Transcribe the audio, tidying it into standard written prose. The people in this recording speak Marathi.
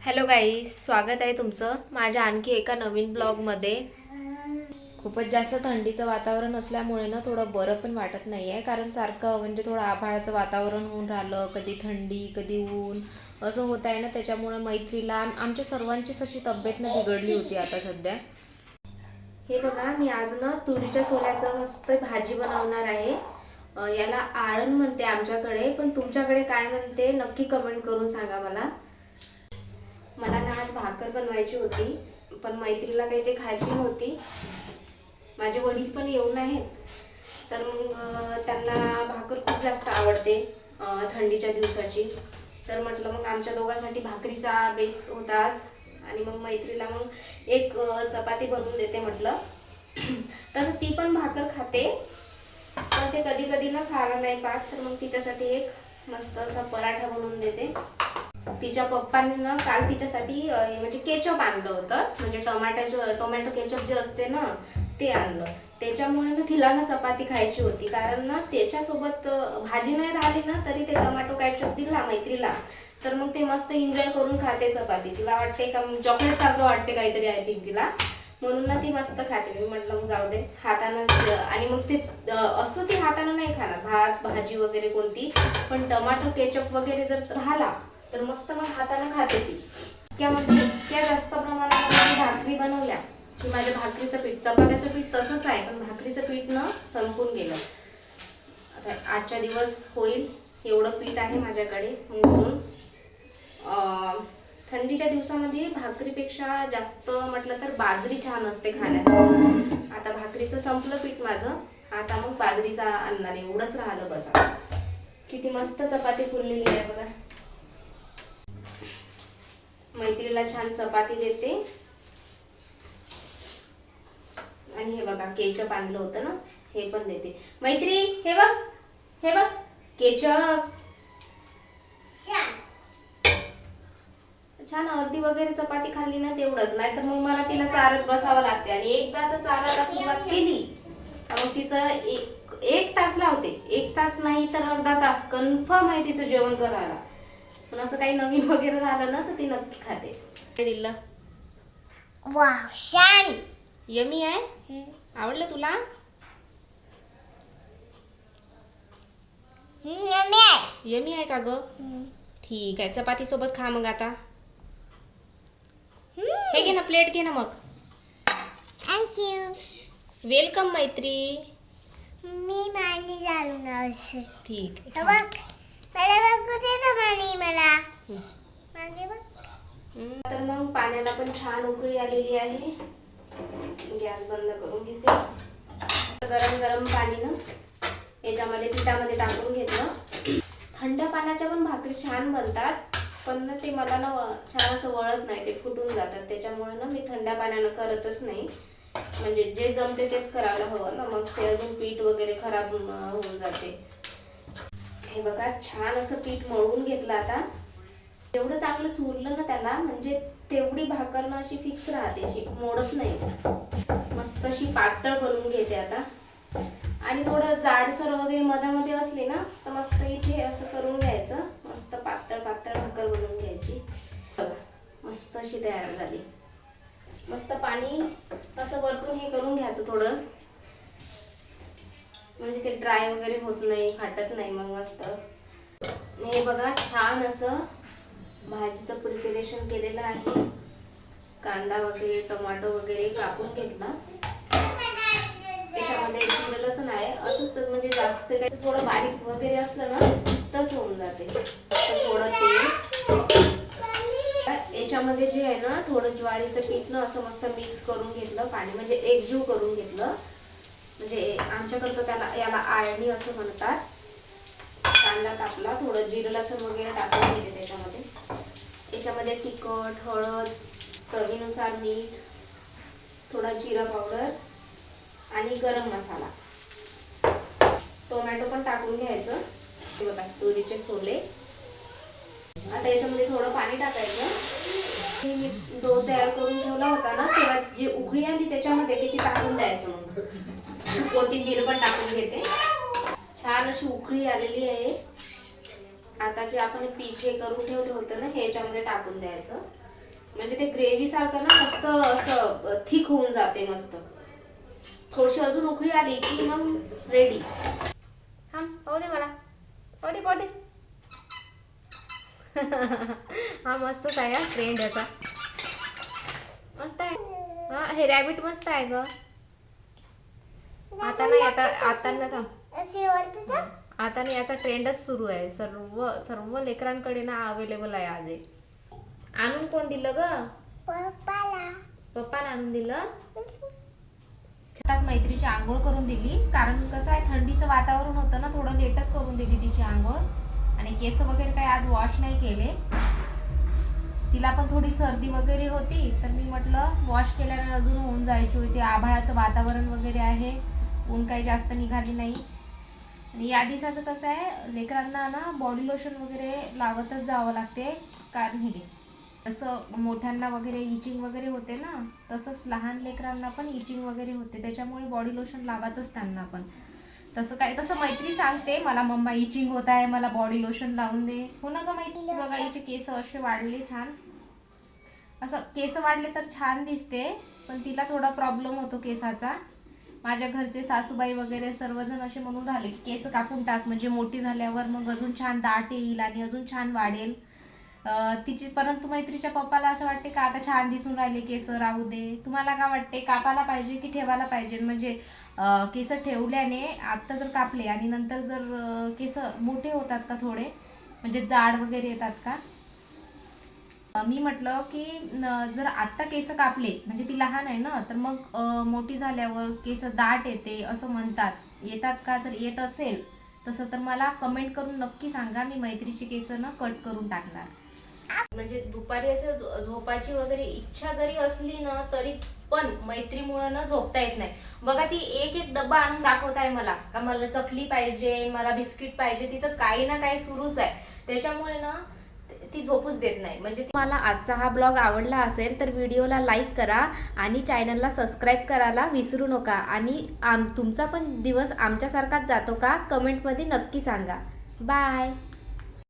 हॅलो गाईस, स्वागत आहे तुमचं माझ्या आणखी एका नवीन ब्लॉगमध्ये। खूपच जास्त थंडीचं वातावरण असल्यामुळे ना थोडं बरं पण वाटत नाही आहे, कारण सारखं म्हणजे थोडं आभाळाचं वातावरण होऊन राहिलं, कधी थंडी कधी ऊन असं होत आहे ना। त्याच्यामुळे मैत्रीला आमच्या सर्वांचीच अशी तब्येत ना बिघडली होती आता सध्या। हे बघा, मी आज ना तुरीच्या सोल्याचं मस्त भाजी बनवणार आहे। याला आळण म्हणते आमच्याकडे, पण तुमच्याकडे काय म्हणते नक्की कमेंट करून सांगा मला। मला ना आज भाकर बनवायची होती, पण मैत्रीला काही ते खायची नव्हती। माझे वडील पण येऊन आहेत, तर मग त्यांना भाकर खूप जास्त आवडते थंडीच्या दिवसाची। तर म्हटलं मग आमच्या दोघांसाठी भाकरीचा बेत होता आज, आणि मग मैत्रीला मग एक चपाती बनवून देते म्हटलं। तसं ती पण भाकर खाते, पण ते कधी कधी ना खायला नाही पाहत, तर मग तिच्यासाठी एक मस्त असा पराठा बनवून देते। तिच्या पप्पांनी ना काल तिच्यासाठी म्हणजे केचप आणलं होतं, म्हणजे टोमॅटो केचप जे असते ना ते आणलं। त्याच्यामुळे ना तिला ना चपाती खायची होती, कारण ना त्याच्यासोबत भाजी नाही राहिली ना तरी ते टोमॅटो केचप दिला मैत्रीला, तर मग ते मस्त एन्जॉय करून खाते चपाती। तिला वाटते का चॉकलेट सारखं वाटते काहीतरी आय थिंक तिला, म्हणून ना ती मस्त खाते। मी म्हटलं मग जाऊ दे हातानं, आणि मग ते असं ती हातानं नाही खाणार भात भाजी वगैरे कोणती, पण टोमॅटो केचप वगैरे जर राहिला तर मस्त मग हाताने खाते ती। त्यामध्ये इतक्या जास्त प्रमाणामध्ये भाकरी बनवल्या की माझ्या भाकरीचं पीठ, चपात्याचं पीठ तसंच आहे, पण भाकरीचं पीठ न संपून गेलं। आता आजच्या दिवस होईल एवढं पीठ आहे माझ्याकडे, म्हणून थंडीच्या दिवसामध्ये भाकरीपेक्षा जास्त म्हटलं तर बाजरी छान असते खाण्यासाठी। आता भाकरीचं संपलं पीठ माझं, आता मग बाजरीचा आणणार, एवढंच राहिलं बसा। किती मस्त चपाती फुललेली आहे बघा। मैत्रीला छान चपाती देते, आणि हे बघा केचप आणलं होतं ना हे पण देते। मैत्री हे बघ, हे बघ केचप छान। अर्धी वगैरे चपाती खाल्ली ना तेवढंच, नाही तर मग मला तिला चारत बसावं लागते, आणि एकदा जर चारायला सुरुवात केली तर मग तिचं एक तास लावते, एक तास नाही तर अर्धा तास कन्फर्म आहे तिचं जेवण करायला। पण असं काही नवीन वगैरे झालं ना तर ती नक्की खाते। ते दिलं, वाव छान, यमी आहे, आवडलं तुला? यमी आहे का ग? ठीक आहे, चपाती सोबत खा मग आता। हे घे ना, प्लेट घे ना मग। थँक्यू। वेलकम मैत्री। मी पाणी घालून असं ठीक हे आहे, बघ, मला बघू दे ना पाणी, मला मागे बघ। तर मग पाण्याला पण छान उकळी आलेली आहे। गॅस बंद करून घेते। गरम गरम पाणी ना याच्यामध्ये पिठामध्ये टाकून घेतलं। थंड पाण्याच्या पण भाकरी छान बनतात, पण ना ते मला ना छान असं वळत नाही, ते फुटून जातात। त्याच्यामुळे ना मी थंड पाण्यानं करतच नाही, म्हणजे जे जमते तेच करायला हवं ना, मग ते अजून पीठ वगैरे खराब होऊन जाते। हे बघा, छान असं पीठ मळून घेतलं। आता एवढं चांगलं चुरलं ना त्याला, म्हणजे तेवढी भाकर ना अशी फिक्स राहते, अशी मोडत नाही। मस्त अशी पातळ बनवून घेते आता, आणि थोडं जाडसर वगैरे मधामध्ये असले ना तर मस्त इथे असं करून घ्यायचं, मस्त पातळ पातळ भाकर बनवून घ्यायची। बघा मस्त अशी तयार झाली। मस्त पाणी असं वरतून हे करून घ्यायचं थोडं, म्हणजे ते ड्राय वगैरे होत नाही, फाटत नाही मग मस्त। हे बघा, छान असं भाजीचं प्रिपरेशन केलेलं आहे। कांदा वगैरे टोमॅटो वगैरे कापून घेतला, त्याच्यामध्ये जिरं लसूण आहे असंच, तर म्हणजे जास्त काही थोडं बारीक वगैरे असलं ना तसं होऊन जाते। थोडं तेल याच्यामध्ये जे आहे ना, थोडं ज्वारीचं पीठ ना असं मस्त मिक्स करून घेतलं, पाणी म्हणजे एकजीव करून घेतलं, म्हणजे आमच्याकडचं त्याला याला आळणी असं म्हणतात। कांदा टाकला, थोडं जिरं लसूण वगैरे टाकून घेते त्याच्यामध्ये। याच्यामध्ये तिखट, हळद, चवीनुसार मीठ, थोडा जिरा पावडर आणि गरम मसाला, टोमॅटो पण टाकून घ्यायचं। हे बघा तुरीचे सोले। आता याच्यामध्ये थोडं पाणी टाकायचं। मी डो तयार करून ठेवला होता ना, तेव्हा जी उकळी आली त्याच्यामध्ये किती टाकून द्यायचं, मग कोथिंबीर पण टाकून घेते। छान अशी उकळी आलेली आहे। आता जे आपण पीठ हे करून ठेवलं होतं ना हे याच्यामध्ये टाकून द्यायचं। म्हणजे ते ग्रेव्ही सारखं ना मस्त असं थिक होऊन जाते मस्त. थोडीशी अजून उकळी आली की मग रेडी. पाहू दे मला, पाहू दे. हा मस्तच आहे ट्रेंड याचा, मस्त आहे. हा हे रॅबिट मस्त आहे ग. आता नाही आता नाही याचा ट्रेंडच सुरू आहे. सर्व लेकरांकडे ना अवेलेबल आहे आज हे. आणून कोण दिलं ग? पप्पाला आणून दिलं. आज मैत्रीची आंघोळ करून दिली, कारण कसं आहे थंडीचं वातावरण होतं ना, थोडं लेटच करून दिली तिची आंघोळ. आणि केस वगैरे काही आज वॉश नाही केले. तिला पण थोडी सर्दी वगैरे होती, तर मी म्हटलं वॉश केल्याने अजून होऊन जायची होती. आभाळाचं वातावरण वगैरे आहे, ऊन काही जास्त निघाली नाही. आणि या दिवसाचं कसं आहे लेकरांना ना बॉडी लोशन वगैरे लावतच जावं लागते, कारण हे जसं मोठ्यांना वगैरे इचिंग वगैरे होते ना, तसंच लहान लेकरांना पण इचिंग वगैरे होते. त्याच्यामुळे बॉडी लोशन लावायचंच त्यांना पण. तसं मैत्री सांगते मला, मम्मा इचिंग होत आहे, मला बॉडी लोशन लावून दे. हो ना ग मैत्री. बघा हिचे केस असे वाढले छान. असं केस वाढले तर छान दिसते, पण तिला थोडा प्रॉब्लेम होतो केसाचा. माझ्या घरचे सासूबाई वगैरे सर्वजण असे म्हणून राहिले की केस कापून टाक, म्हणजे मोठी झाल्यावर मग अजून छान दाट येईल आणि अजून छान वाढेल तिची. परंतु मैत्रीच्या पप्पाला असं वाटते का आता छान दिसून राहिले केस, राहू दे. तुम्हाला काय वाटते, कापायला पाहिजे की ठेवायला पाहिजे? म्हणजे केस ठेवल्याने आत्ता जर कापले आणि नंतर जर केस मोठे होतात का थोडे, म्हणजे जाड वगैरे येतात का? मी म्हटलं की जर आत्ता केस कापले म्हणजे ती लहान आहे ना, तर मग मोठी झाल्यावर केस दाट येते असं म्हणतात. येतात का? जर येत असेल तसं तर मला कमेंट करून नक्की सांगा. मी मैत्रीची केस ना कट करून टाकणार. म्हणजे दुपारी असं झोपायची वगैरे इच्छा जरी असली ना, तरी पण मैत्रीमुळे ना झोपता येत नाही. बघा ती एक डब्बा आणून दाखवत आहे मला, का मला चकली पाहिजे, मला बिस्किट पाहिजे. तिचं काही ना काही सुरूच आहे. त्याच्यामुळे ना ती झोपूच देत नाही. म्हणजे तुम्हाला आजचा हा ब्लॉग आवडला असेल तर व्हिडिओला लाईक करा आणि चॅनलला सबस्क्राईब करायला विसरू नका. आणि तुमचा पण दिवस आमच्यासारखाच जातो का, कमेंटमध्ये नक्की सांगा. बाय.